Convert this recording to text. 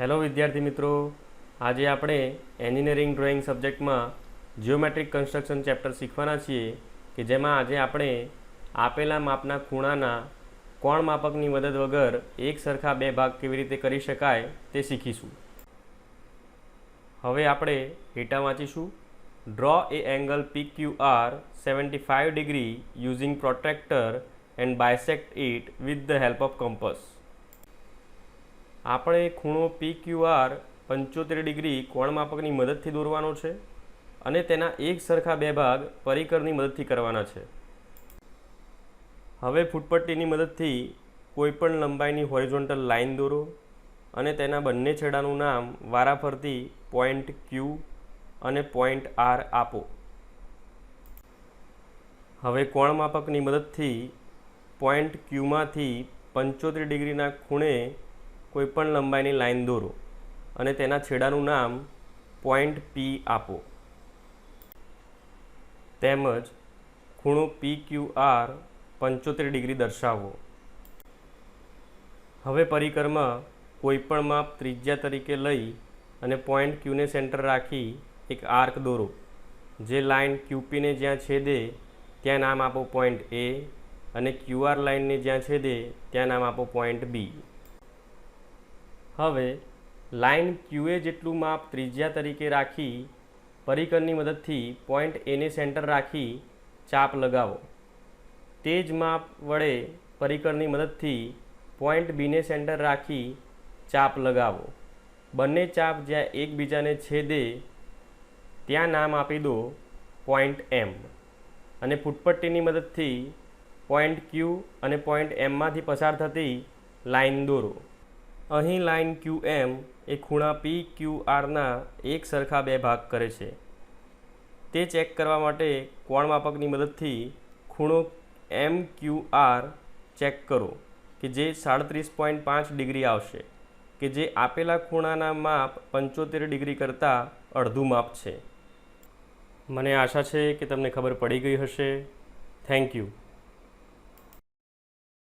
Hello વિદ્યાર્થી મિત્રો, આજે આપણે એન્જિનિયરિંગ ડ્રોઈંગ સબ્જેક્ટમાં જિયોમેટ્રિક કન્સ્ટ્રક્શન ચેપ્ટર શીખવાના છીએ કે જેમાં આજે આપણે આપેલા માપના ખૂણાના કોણ માપકની મદદ વગર એક સરખા બે ભાગ કેવી રીતે કરી શકાય તે શીખીશું। હવે આપણે data વાંચીશું। Draw A angle PQR 75 degree using protractor and bisect it with the help of compass। આપણે ખૂણો PQR 75 ડિગ્રી કોણ માપકની મદદથી દોરવાનો છે અને તેના એક સરખા બે ભાગ પરિકરની મદદથી કરવાના છે। હવે ફૂટપટ્ટીની મદદથી કોઈપણ લંબાઈની હોરિઝોન્ટલ લાઇન દોરો અને તેના બંને છેડાનું નામ વારાફરતી પોઈન્ટ Q અને પોઈન્ટ R આપો। હવે કોણ માપકની મદદથી પોઈન્ટ Qમાંથી 75 ડિગ્રીના ખૂણે કોઈપણ લંબાઈની લાઈન દોરો અને તેના છેડાનું નામ પોઈન્ટ P આપો। તેમજ ખૂણો PQR 75 ડિગ્રી દર્શાવો। હવે પરિકરમાં કોઈપણ માપ ત્રિજ્યા તરીકે લઈ અને પોઈન્ટ Qને સેન્ટર રાખી એક આર્ક દોરો। જે લાઇન QPને જ્યાં છેદે ત્યાં નામ આપો પોઈન્ટ A અને QR લાઇનને જ્યાં છેદે ત્યાં નામ આપો પોઈન્ટ B। હવે લાઇન QA જેટલું માપ ત્રિજ્યા તરીકે રાખી પરિકરની મદદથી પોઈન્ટ Aને સેન્ટર રાખી ચાપ લગાવો। તે જ માપ વડે પરિકરની મદદથી પોઈન્ટ Bને સેન્ટર રાખી ચાપ લગાવો। બંને ચાપ જ્યાં એકબીજાને છેદે ત્યાં નામ આપી દો પોઈન્ટ M અને ફૂટપટ્ટીની મદદથી પોઈન્ટ Q અને પોઈન્ટ Mમાંથી પસાર થતી લાઇન દોરો। અહીં લાઇન QM એ ખૂણા PQRના એક સરખા બે ભાગ કરે છે। તે ચેક કરવા માટે કોણ માપકની મદદથી ખૂણો MQR ચેક કરો કે જે 37.5 ડિગ્રી આવશે કે જે આપેલા ખૂણાના માપ 75 ડિગ્રી કરતાં અડધું માપ છે। મને આશા છે કે તમને ખબર પડી ગઈ હશે। Thank you.